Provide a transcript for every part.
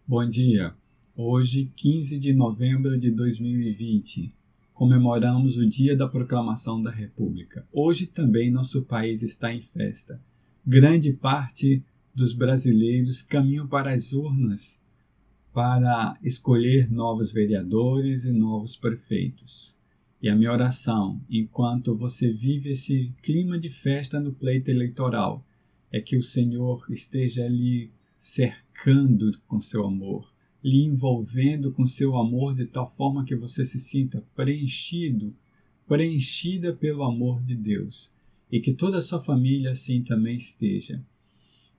Bom dia. Hoje, 15 de novembro de 2020, comemoramos o Dia da Proclamação da República. Hoje também nosso país está em festa. Grande parte dos brasileiros caminham para as urnas para escolher novos vereadores e novos prefeitos. E a minha oração, enquanto você vive esse clima de festa no pleito eleitoral, é que o Senhor esteja lhe cercando com seu amor, lhe envolvendo com seu amor de tal forma que você se sinta preenchida pelo amor de Deus, e que toda a sua família assim também esteja.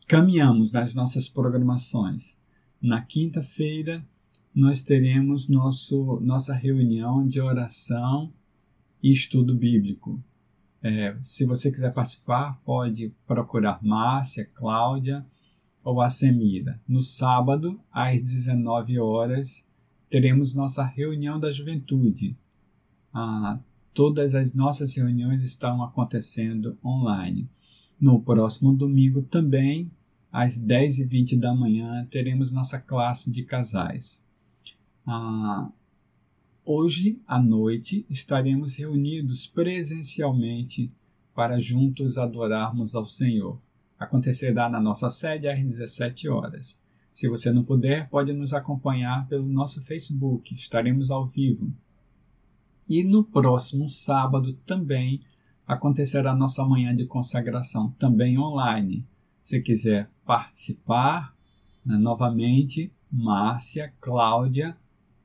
Caminhamos nas nossas programações. Na quinta-feira, nós teremos nossa reunião de oração e estudo bíblico. Se você quiser participar, pode procurar Márcia, Cláudia ou a Semira. No sábado, às 19 horas, teremos nossa reunião da juventude. Todas as nossas reuniões estão acontecendo online. No próximo domingo também, às 10h20 da manhã, teremos nossa classe de casais. Hoje à noite estaremos reunidos presencialmente para juntos adorarmos ao Senhor. Acontecerá na nossa sede às 17 horas. Se você não puder, pode nos acompanhar pelo nosso Facebook, estaremos ao vivo. E no próximo sábado também acontecerá nossa manhã de consagração, também online. Se quiser participar, novamente, Márcia, Cláudia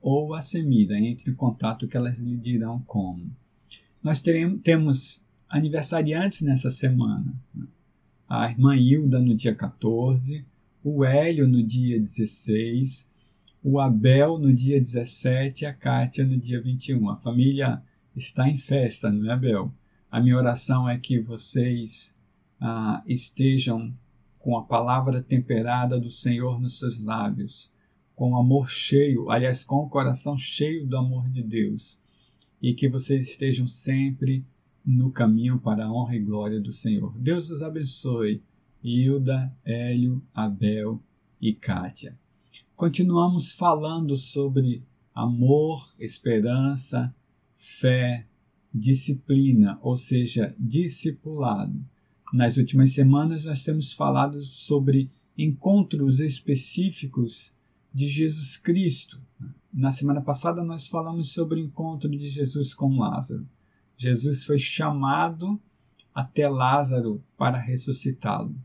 ou a Semira, entre em contato que elas lhe dirão como. Nós temos aniversariantes nessa semana. A irmã Hilda no dia 14, o Hélio no dia 16, o Abel no dia 17 e a Kátia no dia 21. A família está em festa, não é, Abel? A minha oração é que vocês estejam com a palavra temperada do Senhor nos seus lábios, com o amor cheio, aliás, com o coração cheio do amor de Deus, e que vocês estejam sempre no caminho para a honra e glória do Senhor. Deus os abençoe, Hilda, Hélio, Abel e Kátia. Continuamos falando sobre amor, esperança, fé, disciplina, ou seja, discipulado. Nas últimas semanas nós temos falado sobre encontros específicos de Jesus Cristo. Na semana passada nós falamos sobre o encontro de Jesus com Lázaro. Jesus foi chamado até Lázaro para ressuscitá-lo.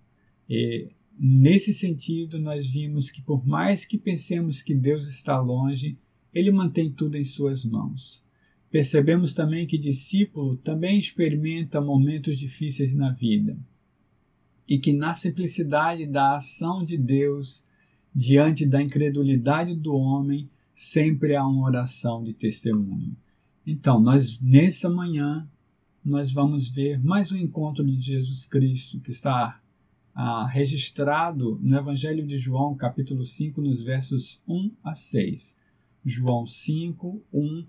E nesse sentido nós vimos que por mais que pensemos que Deus está longe, Ele mantém tudo em suas mãos. Percebemos também que discípulo também experimenta momentos difíceis na vida e que na simplicidade da ação de Deus diante da incredulidade do homem sempre há uma oração de testemunho. Então, nessa manhã nós vamos ver mais um encontro de Jesus Cristo que está registrado no Evangelho de João, capítulo 5, nos versos 1 a 6. João 5, 1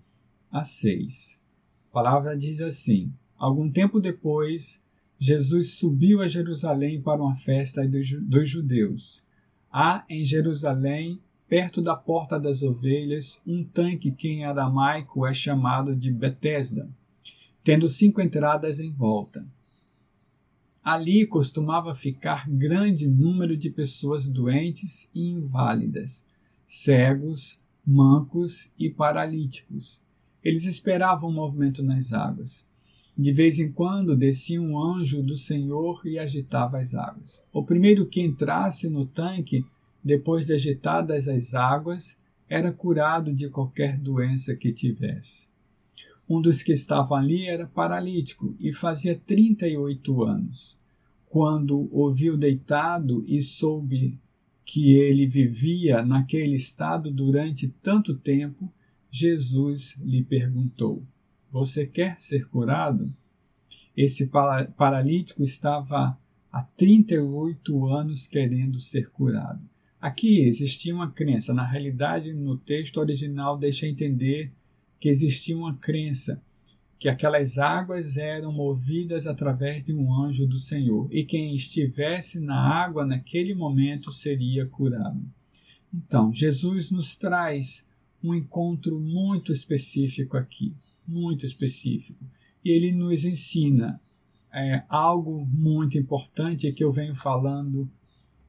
a 6. A palavra diz assim: Algum tempo depois, Jesus subiu a Jerusalém para uma festa dos judeus. Há em Jerusalém, perto da Porta das Ovelhas, um tanque que em aramaico é chamado de Betesda, tendo 5 entradas em volta. Ali costumava ficar grande número de pessoas doentes e inválidas, cegos, mancos e paralíticos. Eles esperavam o movimento nas águas. De vez em quando descia um anjo do Senhor e agitava as águas. O primeiro que entrasse no tanque, depois de agitadas as águas, era curado de qualquer doença que tivesse. Um dos que estavam ali era paralítico e fazia 38 anos. Quando o viu deitado e soube que ele vivia naquele estado durante tanto tempo, Jesus lhe perguntou: Você quer ser curado? Esse paralítico estava há 38 anos querendo ser curado. Aqui existia uma crença. Na realidade, no texto original deixa entender que existia uma crença que aquelas águas eram movidas através de um anjo do Senhor e quem estivesse na água naquele momento seria curado. Então, Jesus nos traz um encontro muito específico aqui, muito específico. E ele nos ensina algo muito importante que eu venho falando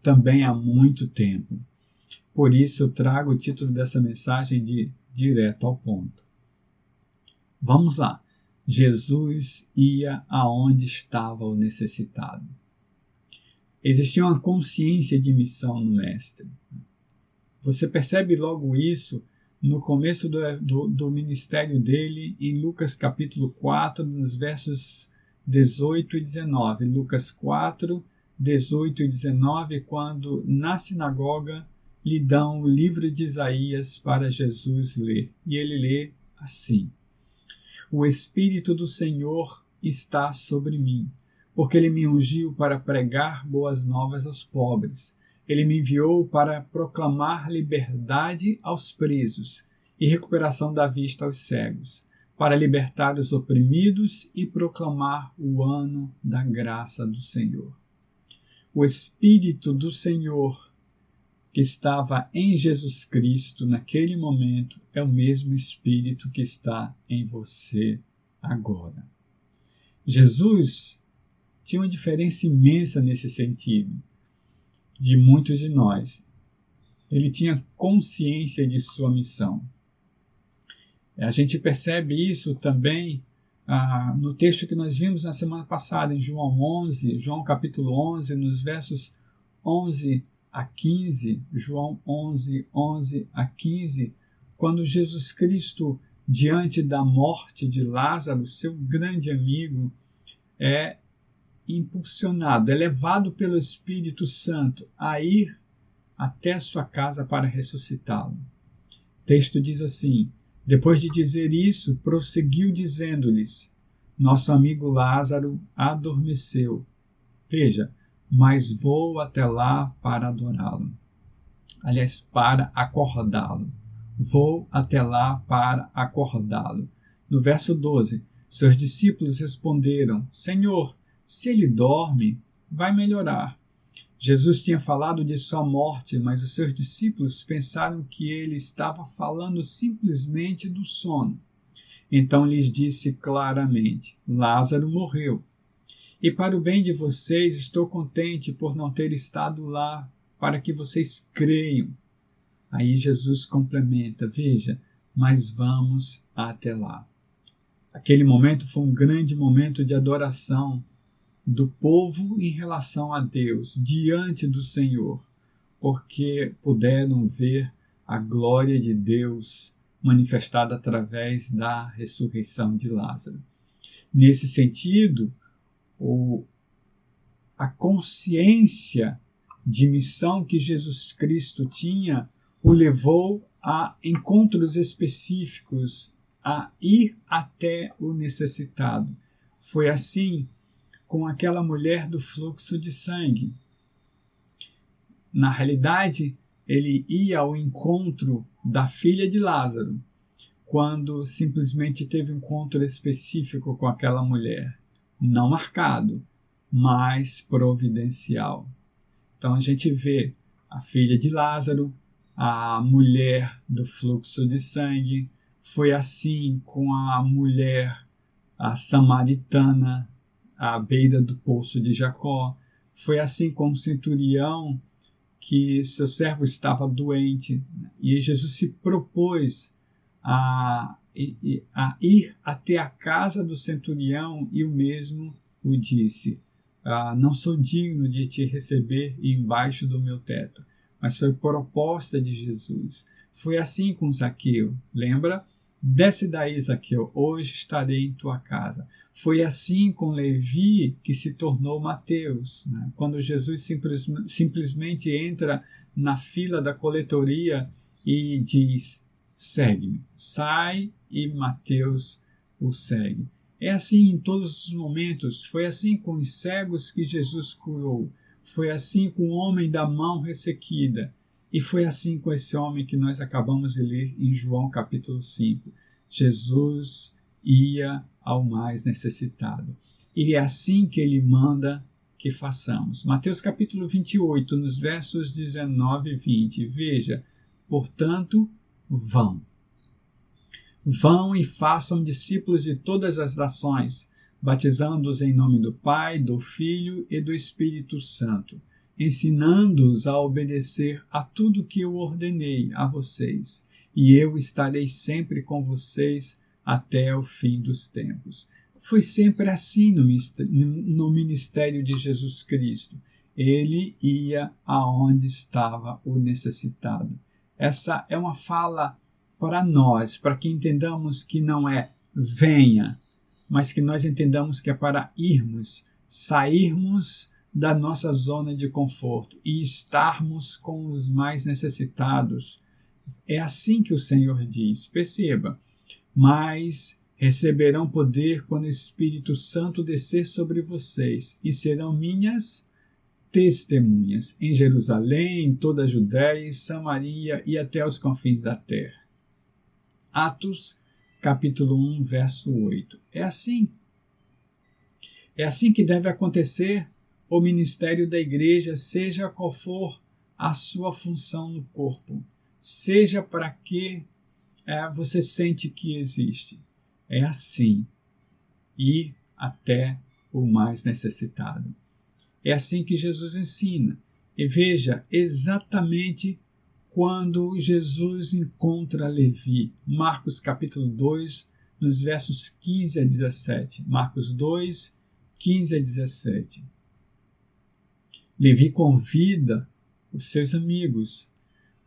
também há muito tempo. Por isso eu trago o título dessa mensagem de Direto ao Ponto. Vamos lá. Jesus ia aonde estava o necessitado. Existia uma consciência de missão no Mestre. Você percebe logo isso no começo do ministério dele, em Lucas capítulo 4, nos versos 18 e 19. Lucas 4, 18 e 19, quando na sinagoga lhe dão o livro de Isaías para Jesus ler. E ele lê assim: O Espírito do Senhor está sobre mim, porque ele me ungiu para pregar boas novas aos pobres. Ele me enviou para proclamar liberdade aos presos e recuperação da vista aos cegos, para libertar os oprimidos e proclamar o ano da graça do Senhor. O Espírito do Senhor que estava em Jesus Cristo naquele momento é o mesmo Espírito que está em você agora. Jesus tinha uma diferença imensa nesse sentido de muitos de nós. Ele tinha consciência de sua missão. A gente percebe isso também no texto que nós vimos na semana passada, em João capítulo 11, nos versos 11 a 15, João 11, 11 a 15, quando Jesus Cristo, diante da morte de Lázaro, seu grande amigo, é impulsionado, é levado pelo Espírito Santo a ir até a sua casa para ressuscitá-lo. O texto diz assim: depois de dizer isso, prosseguiu dizendo-lhes: nosso amigo Lázaro adormeceu. Veja, mas vou até lá para adorá-lo. Aliás, para acordá-lo. Vou até lá para acordá-lo. No verso 12, seus discípulos responderam: Senhor, se ele dorme, vai melhorar. Jesus tinha falado de sua morte, mas os seus discípulos pensaram que ele estava falando simplesmente do sono. Então lhes disse claramente: Lázaro morreu. E para o bem de vocês, estou contente por não ter estado lá, para que vocês creiam. Aí Jesus complementa: veja, mas vamos até lá. Aquele momento foi um grande momento de adoração do povo em relação a Deus, diante do Senhor, porque puderam ver a glória de Deus manifestada através da ressurreição de Lázaro. Nesse sentido, a consciência de missão que Jesus Cristo tinha o levou a encontros específicos, a ir até o necessitado. Foi assim com aquela mulher do fluxo de sangue. Na realidade, ele ia ao encontro da filha de Lázaro, quando simplesmente teve um encontro específico com aquela mulher, não marcado, mas providencial. Então a gente vê a filha de Lázaro, a mulher do fluxo de sangue. Foi assim com a mulher, a samaritana, à beira do poço de Jacó. Foi assim com o centurião, que seu servo estava doente, e Jesus se propôs a ir até a casa do centurião, e o mesmo o disse: não sou digno de te receber embaixo do meu teto. Mas foi proposta de Jesus. Foi assim com Zaqueu, lembra? Desce daí, Zaqueu, hoje estarei em tua casa. Foi assim com Levi, que se tornou Mateus, né? Quando Jesus simplesmente entra na fila da coletoria e diz: segue-me. Sai, e Mateus o segue. É assim em todos os momentos. Foi assim com os cegos que Jesus curou. Foi assim com o homem da mão ressequida. E foi assim com esse homem que nós acabamos de ler em João capítulo 5. Jesus ia ao mais necessitado. E é assim que ele manda que façamos. Mateus capítulo 28, nos versos 19 e 20. Veja, portanto, vão. Vão e façam discípulos de todas as nações, batizando-os em nome do Pai, do Filho e do Espírito Santo, ensinando-os a obedecer a tudo que eu ordenei a vocês, e eu estarei sempre com vocês até o fim dos tempos. Foi sempre assim no ministério de Jesus Cristo. Ele ia aonde estava o necessitado. Essa é uma fala para nós, para que entendamos que não é venha, mas que nós entendamos que é para irmos, sairmos da nossa zona de conforto e estarmos com os mais necessitados. É assim que o Senhor diz. Perceba, mas receberão poder quando o Espírito Santo descer sobre vocês e serão minhas testemunhas em Jerusalém, em toda a Judéia, Samaria e até os confins da terra. Atos, capítulo 1, verso 8. É assim. É assim que deve acontecer o ministério da igreja, seja qual for a sua função no corpo, seja para que você sente que existe. É assim, ir até o mais necessitado. É assim que Jesus ensina. E veja exatamente quando Jesus encontra Levi. Marcos capítulo 2, nos versos 15 a 17. Marcos 2, 15 a 17. Levi convida os seus amigos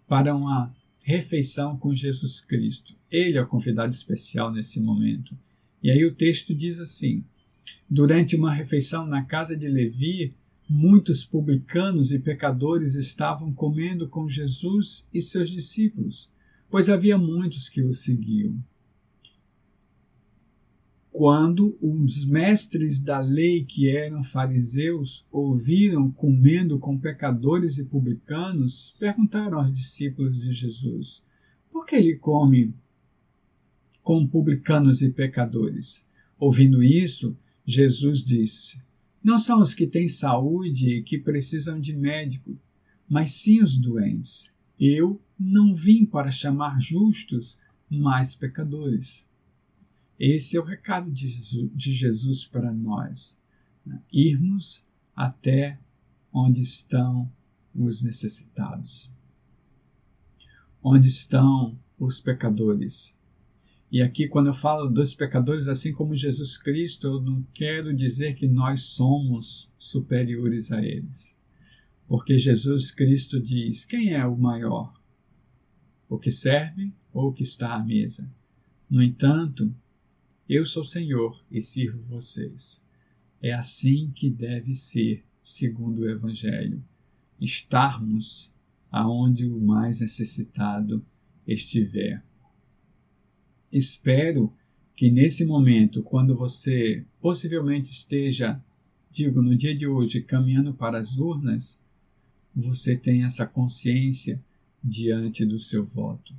para uma refeição com Jesus Cristo. Ele é o convidado especial nesse momento. E aí o texto diz assim: durante uma refeição na casa de Levi, muitos publicanos e pecadores estavam comendo com Jesus e seus discípulos, pois havia muitos que o seguiam. Quando os mestres da lei, que eram fariseus, ouviram comendo com pecadores e publicanos, perguntaram aos discípulos de Jesus: por que ele come com publicanos e pecadores? Ouvindo isso, Jesus disse: não são os que têm saúde e que precisam de médico, mas sim os doentes. Eu não vim para chamar justos, mas pecadores. Esse é o recado de Jesus para nós, né? Irmos até onde estão os necessitados, onde estão os pecadores. E aqui, quando eu falo dos pecadores, assim como Jesus Cristo, eu não quero dizer que nós somos superiores a eles. Porque Jesus Cristo diz: quem é o maior? O que serve ou o que está à mesa? No entanto, eu sou Senhor e sirvo vocês. É assim que deve ser, segundo o Evangelho. Estarmos aonde o mais necessitado estiver. Espero que nesse momento, quando você possivelmente esteja, no dia de hoje, caminhando para as urnas, você tenha essa consciência diante do seu voto.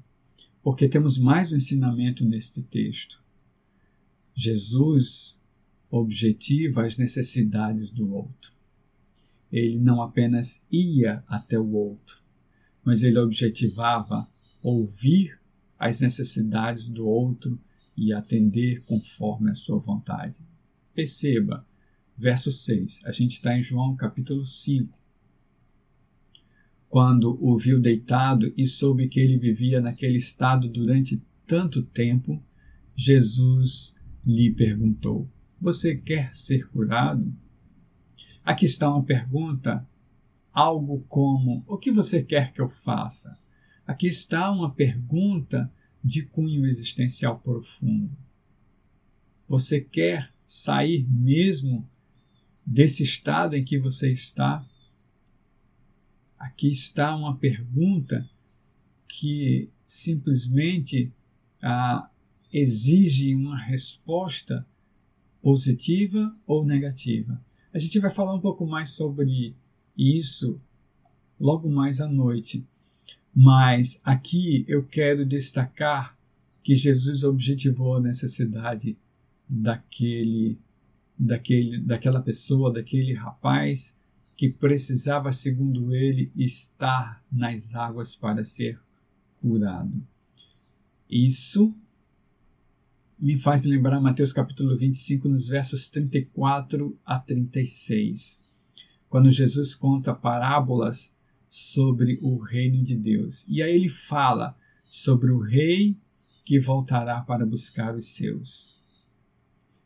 Porque temos mais um ensinamento neste texto. Jesus objetiva as necessidades do outro. Ele não apenas ia até o outro, mas ele objetivava ouvir as necessidades do outro e atender conforme a sua vontade. Perceba, verso 6, a gente está em João capítulo 5. Quando o viu deitado e soube que ele vivia naquele estado durante tanto tempo, Jesus lhe perguntou: você quer ser curado? Aqui está uma pergunta, algo como: o que você quer que eu faça? Aqui está uma pergunta de cunho existencial profundo. Você quer sair mesmo desse estado em que você está? Aqui está uma pergunta que simplesmente exige uma resposta positiva ou negativa. A gente vai falar um pouco mais sobre isso logo mais à noite. Mas aqui eu quero destacar que Jesus objetivou a necessidade daquele daquela pessoa, daquele rapaz que precisava, segundo ele, estar nas águas para ser curado. Isso me faz lembrar Mateus capítulo 25, nos versos 34 a 36, quando Jesus conta parábolas sobre o reino de Deus. E aí ele fala sobre o rei que voltará para buscar os seus.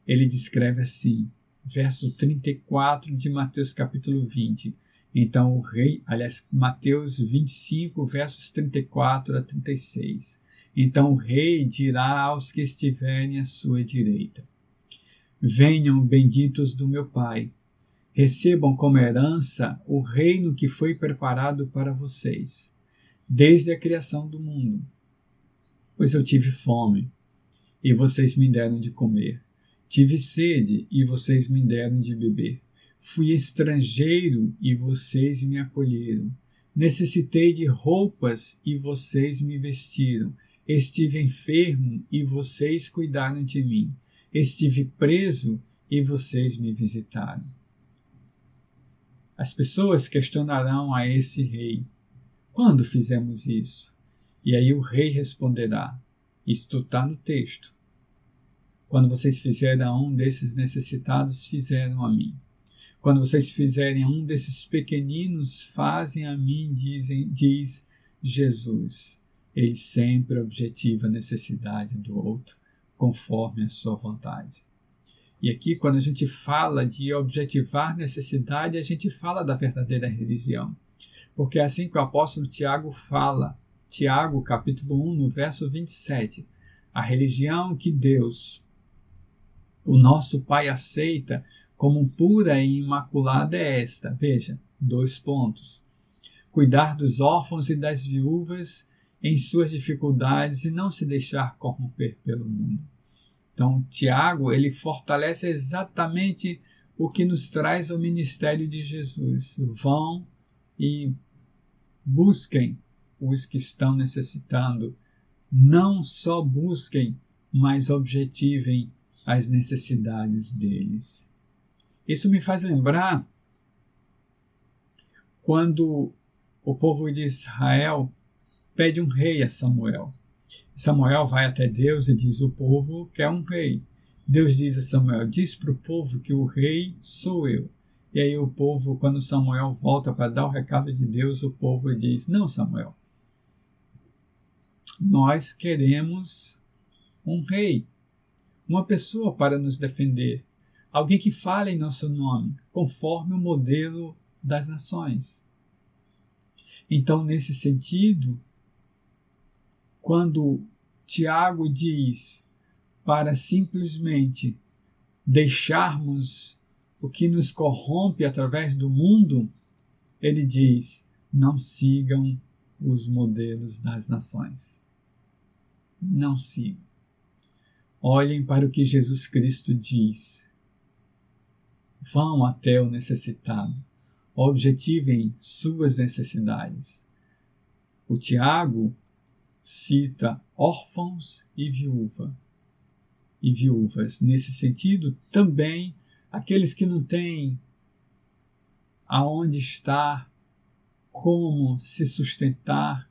Ele descreve assim, verso 34 de Mateus capítulo 20. Então o rei, Mateus 25, versos 34 a 36. Então o rei dirá aos que estiverem à sua direita: venham, benditos do meu Pai, recebam como herança o reino que foi preparado para vocês, desde a criação do mundo. Pois eu tive fome, e vocês me deram de comer. Tive sede, e vocês me deram de beber. Fui estrangeiro, e vocês me acolheram. Necessitei de roupas, e vocês me vestiram. Estive enfermo, e vocês cuidaram de mim. Estive preso, e vocês me visitaram. As pessoas questionarão a esse rei: quando fizemos isso? E aí o rei responderá: isto está no texto. Quando vocês fizerem a um desses necessitados, fizeram a mim. Quando vocês fizerem a um desses pequeninos, fazem a mim, diz Jesus. Ele sempre objetiva a necessidade do outro, conforme a sua vontade. E aqui, quando a gente fala de objetivar necessidade, a gente fala da verdadeira religião. Porque é assim que o apóstolo Tiago fala, Tiago, capítulo 1, no verso 27. A religião que Deus, o nosso Pai, aceita como pura e imaculada é esta. Veja, 2 pontos. Cuidar dos órfãos e das viúvas em suas dificuldades e não se deixar corromper pelo mundo. Então, Tiago, ele fortalece exatamente o que nos traz ao ministério de Jesus. Vão e busquem os que estão necessitando. Não só busquem, mas objetivem as necessidades deles. Isso me faz lembrar quando o povo de Israel pede um rei a Samuel. Samuel vai até Deus e diz: o povo quer um rei. Deus diz a Samuel: diz para o povo que o rei sou eu. E aí o povo, quando Samuel volta para dar o recado de Deus, o povo diz: não, Samuel, nós queremos um rei, uma pessoa para nos defender, alguém que fale em nosso nome, conforme o modelo das nações. Então, nesse sentido, quando Tiago diz para simplesmente deixarmos o que nos corrompe através do mundo, ele diz: não sigam os modelos das nações. Não sigam. Olhem para o que Jesus Cristo diz. Vão até o necessitado. Objetivem suas necessidades. O Tiago cita órfãos e viúvas. Nesse sentido, também aqueles que não têm aonde estar, como se sustentar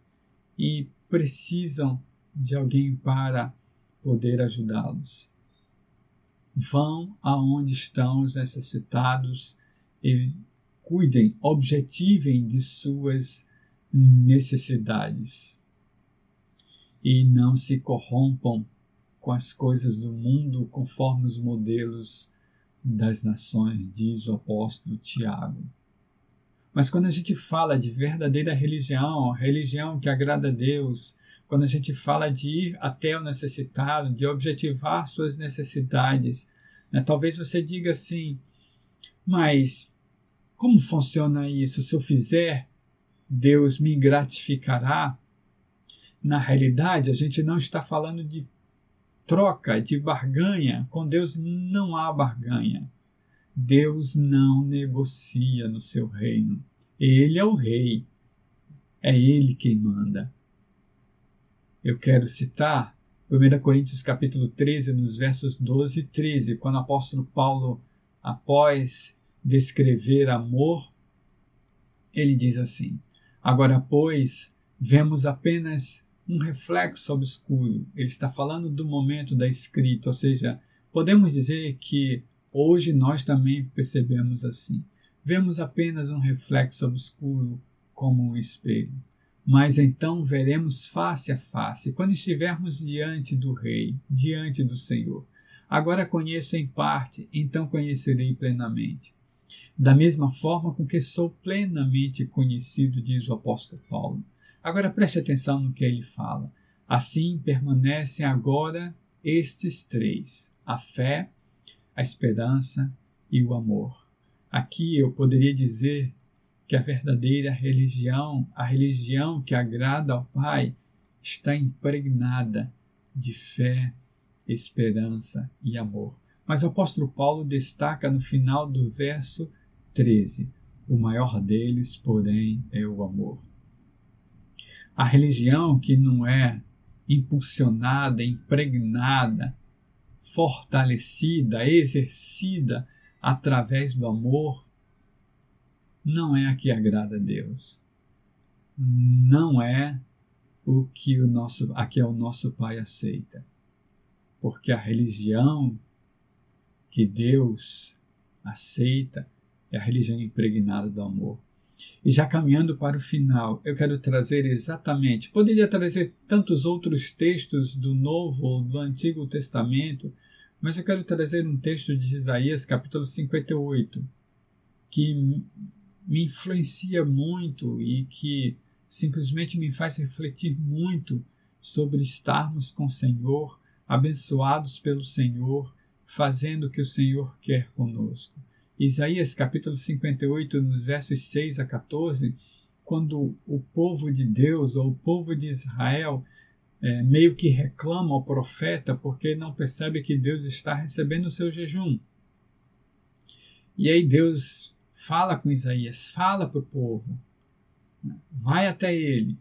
e precisam de alguém para poder ajudá-los. Vão aonde estão os necessitados e cuidem, objetivem de suas necessidades. E não se corrompam com as coisas do mundo conforme os modelos das nações, diz o apóstolo Tiago. Mas quando a gente fala de verdadeira religião, religião que agrada a Deus, quando a gente fala de ir até o necessitado, de objetivar suas necessidades, talvez você diga assim: mas como funciona isso? Se eu fizer, Deus me gratificará? Na realidade, a gente não está falando de troca, de barganha. Com Deus não há barganha. Deus não negocia no seu reino. Ele é o rei. É ele quem manda. Eu quero citar 1 Coríntios capítulo 13, nos versos 12 e 13, quando o apóstolo Paulo após descrever amor, ele diz assim: agora, pois, vemos apenas um reflexo obscuro. Ele está falando do momento da escrita, ou seja, podemos dizer que hoje nós também percebemos assim. Vemos apenas um reflexo obscuro como um espelho. Mas então veremos face a face, quando estivermos diante do Rei, diante do Senhor. Agora conheço em parte, então conhecerei plenamente. Da mesma forma com que sou plenamente conhecido, diz o apóstolo Paulo. Agora preste atenção no que ele fala. Assim permanecem agora estes três: a fé, a esperança e o amor. Aqui eu poderia dizer que a verdadeira religião, a religião que agrada ao Pai, está impregnada de fé, esperança e amor. Mas o apóstolo Paulo destaca no final do verso 13: o maior deles, porém, é o amor. A religião que não é impulsionada, impregnada, fortalecida, exercida através do amor, não é a que agrada a Deus. Não é o que o nosso Pai aceita. Porque a religião que Deus aceita é a religião impregnada do amor. E já caminhando para o final, eu quero trazer exatamente, poderia trazer tantos outros textos do Novo ou do Antigo Testamento, mas eu quero trazer um texto de Isaías, capítulo 58, que me influencia muito e que simplesmente me faz refletir muito sobre estarmos com o Senhor, abençoados pelo Senhor, fazendo o que o Senhor quer conosco. Isaías capítulo 58, nos versos 6 a 14, quando o povo de Deus, ou o povo de Israel, meio que reclama ao profeta porque não percebe que Deus está recebendo o seu jejum. E aí Deus fala com Isaías, fala para o povo, vai até ele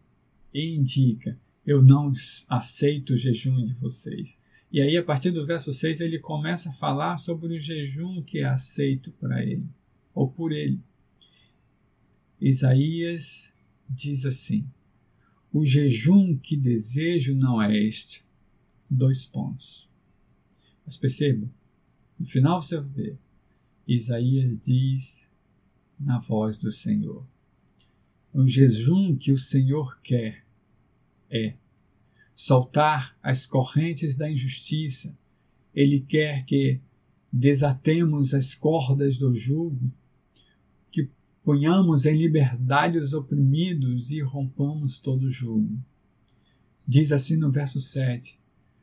e indica: eu não aceito o jejum de vocês. E aí, a partir do verso 6, ele começa a falar sobre o jejum que é aceito para ele, ou por ele. Isaías diz assim: o jejum que desejo não é este. Mas perceba, no final você vai ver, Isaías diz na voz do Senhor: o jejum que o Senhor quer é soltar as correntes da injustiça. Ele quer que desatemos as cordas do jugo, que ponhamos em liberdade os oprimidos e rompamos todo jugo. Diz assim no verso 7: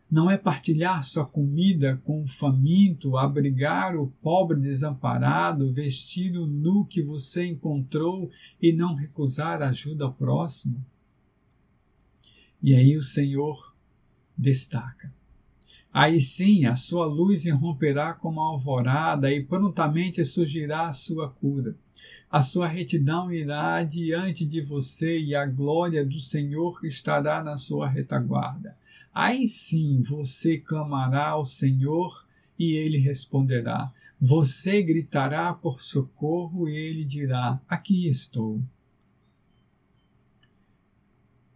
não é partilhar sua comida com o faminto, abrigar o pobre desamparado, vestir o nu que você encontrou e não recusar ajuda ao próximo? E aí o Senhor destaca: aí sim a sua luz irromperá como a alvorada e prontamente surgirá a sua cura. A sua retidão irá diante de você e a glória do Senhor estará na sua retaguarda. Aí sim você clamará ao Senhor e ele responderá. Você gritará por socorro e ele dirá: aqui estou.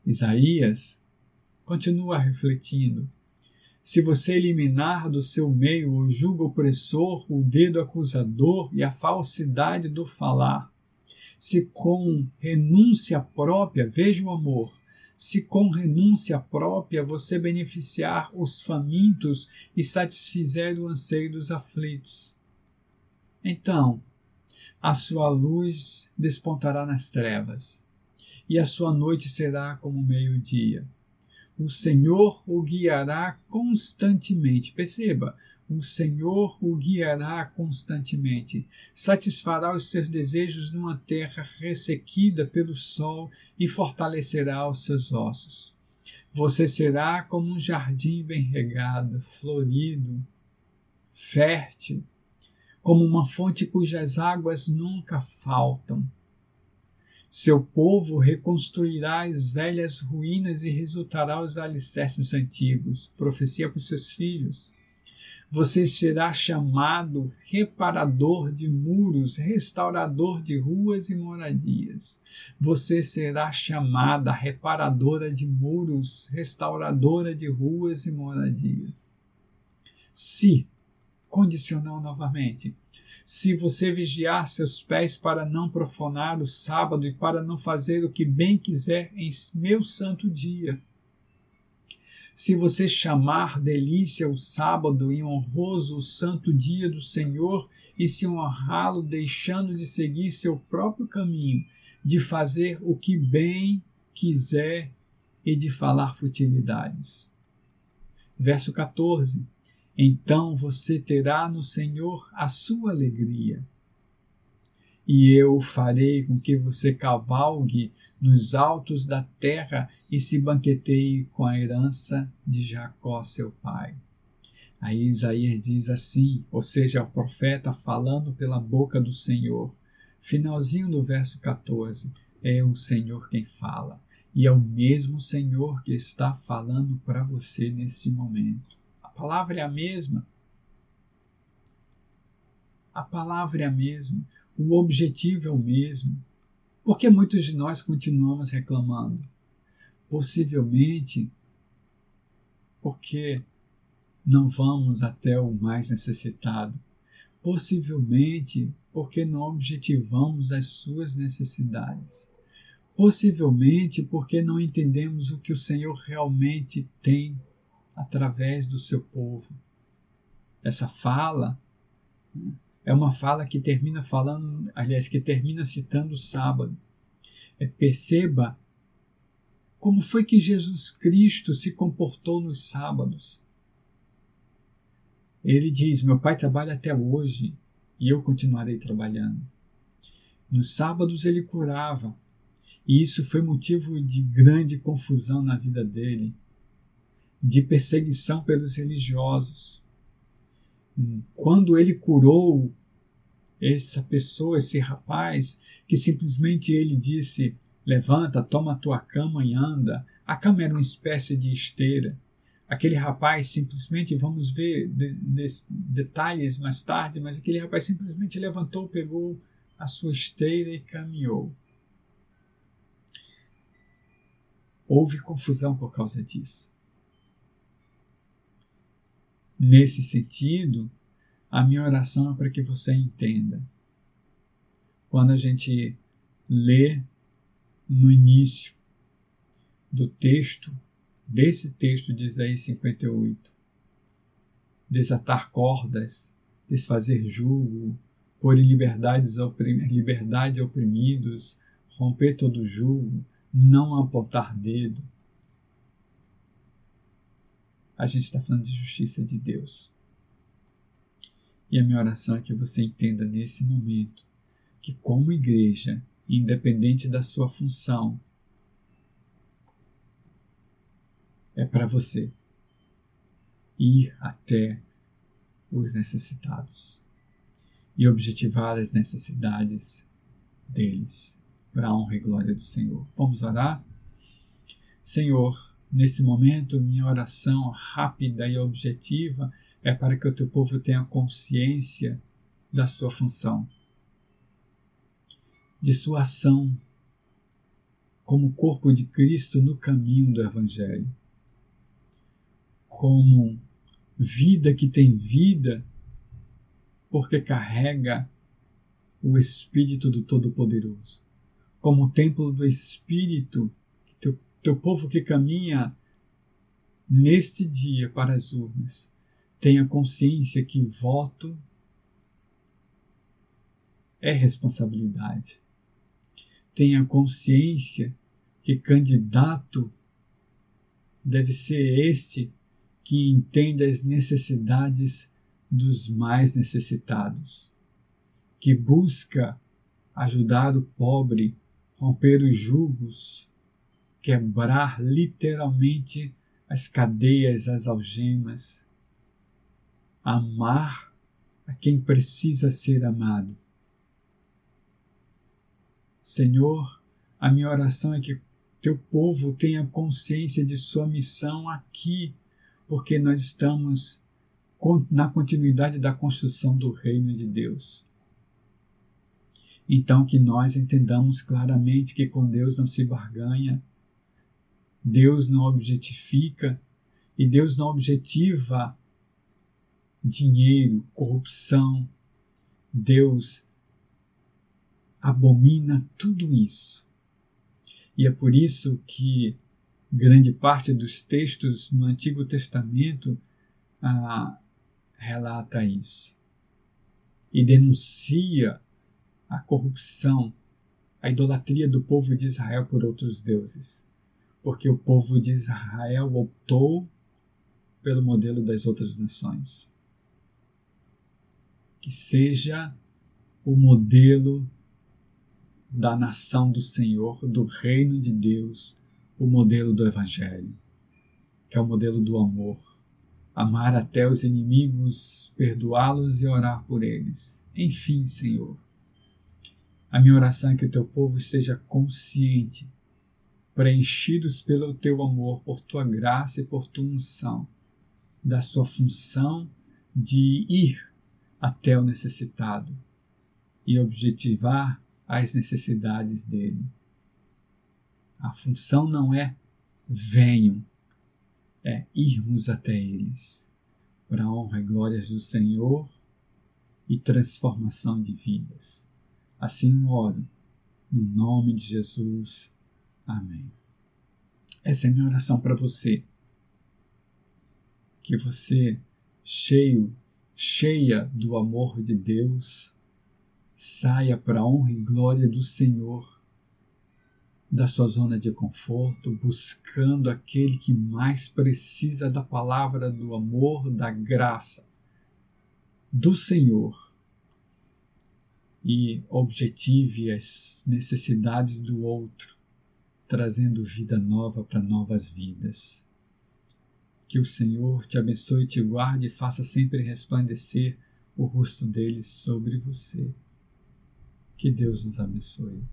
Isaías continua refletindo: se você eliminar do seu meio o jugo opressor, o dedo acusador e a falsidade do falar, se com renúncia própria, veja o amor, se com renúncia própria você beneficiar os famintos e satisfizer o anseio dos aflitos, então a sua luz despontará nas trevas e a sua noite será como meio-dia. O Senhor o guiará constantemente. Perceba, o Senhor o guiará constantemente. Satisfará os seus desejos numa terra ressequida pelo sol e fortalecerá os seus ossos. Você será como um jardim bem regado, florido, fértil, como uma fonte cujas águas nunca faltam. Seu povo reconstruirá as velhas ruínas e resultará os alicerces antigos. Profecia para os seus filhos. Você será chamado reparador de muros, restaurador de ruas e moradias. Você será chamada reparadora de muros, restauradora de ruas e moradias. Se, condicional novamente, se você vigiar seus pés para não profanar o sábado e para não fazer o que bem quiser em meu santo dia, se você chamar delícia o sábado e honroso o santo dia do Senhor, e se honrá-lo deixando de seguir seu próprio caminho, de fazer o que bem quiser e de falar futilidades. Verso 14. Então você terá no Senhor a sua alegria, e eu farei com que você cavalgue nos altos da terra e se banqueteie com a herança de Jacó, seu pai. Aí Isaías diz assim, ou seja, o profeta falando pela boca do Senhor. Finalzinho do verso 14, é o Senhor quem fala. E é o mesmo Senhor que está falando para você nesse momento. A palavra é a mesma. A palavra é a mesma. O objetivo é o mesmo. Por que muitos de nós continuamos reclamando? Possivelmente porque não vamos até o mais necessitado. Possivelmente porque não objetivamos as suas necessidades. Possivelmente porque não entendemos o que o Senhor realmente tem através do seu povo. Essa fala é uma fala que termina falando, aliás, que termina citando o sábado. Perceba como foi que Jesus Cristo se comportou nos sábados. Ele diz, meu pai trabalha até hoje e eu continuarei trabalhando. Nos sábados ele curava, e isso foi motivo de grande confusão na vida dele, de perseguição pelos religiosos. Quando ele curou essa pessoa, esse rapaz, que simplesmente ele disse, levanta, toma a tua cama e anda. A cama era uma espécie de esteira. Aquele rapaz simplesmente, vamos ver detalhes mais tarde, mas aquele rapaz simplesmente levantou, pegou a sua esteira e caminhou. Houve confusão por causa disso. Nesse sentido, a minha oração é para que você entenda. Quando a gente lê no início do texto, desse texto de Isaías 58, desatar cordas, desfazer jugo, pôr em liberdade oprimidos, romper todo jugo, não apontar dedo. A gente está falando de justiça de Deus. E a minha oração é que você entenda nesse momento que, como igreja, independente da sua função, é para você ir até os necessitados e objetivar as necessidades deles, para a honra e glória do Senhor. Vamos orar? Senhor, nesse momento, minha oração rápida e objetiva é para que o teu povo tenha consciência da sua função, de sua ação como corpo de Cristo no caminho do Evangelho, como vida que tem vida, porque carrega o Espírito do Todo-Poderoso, como templo do Espírito, teu povo que caminha neste dia para as urnas, tenha consciência que voto é responsabilidade. Tenha consciência que candidato deve ser este que entende as necessidades dos mais necessitados, que busca ajudar o pobre, romper os jugos, quebrar literalmente as cadeias, as algemas, amar a quem precisa ser amado. Senhor, a minha oração é que teu povo tenha consciência de sua missão aqui, porque nós estamos na continuidade da construção do reino de Deus. Então, que nós entendamos claramente que com Deus não se barganha, Deus não objetifica e Deus não objetiva dinheiro, corrupção. Deus abomina tudo isso. E é por isso que grande parte dos textos no Antigo Testamento relata isso e denuncia a corrupção, a idolatria do povo de Israel por outros deuses, porque o povo de Israel optou pelo modelo das outras nações. Que seja o modelo da nação do Senhor, do reino de Deus, o modelo do Evangelho, que é o modelo do amor. Amar até os inimigos, perdoá-los e orar por eles. Enfim, Senhor, a minha oração é que o teu povo esteja consciente, preenchidos pelo teu amor, por tua graça e por tua unção, da sua função de ir até o necessitado e objetivar as necessidades dele. A função não é venham, é irmos até eles, para a honra e glórias do Senhor e transformação de vidas. Assim oro, no nome de Jesus. Amém. Essa é a minha oração para você. Que você, cheia do amor de Deus, saia para a honra e glória do Senhor, da sua zona de conforto, buscando aquele que mais precisa da palavra do amor, da graça do Senhor, e objetive as necessidades do outro, trazendo vida nova para novas vidas. Que o Senhor te abençoe, te guarde e faça sempre resplandecer o rosto dele sobre você. Que Deus nos abençoe.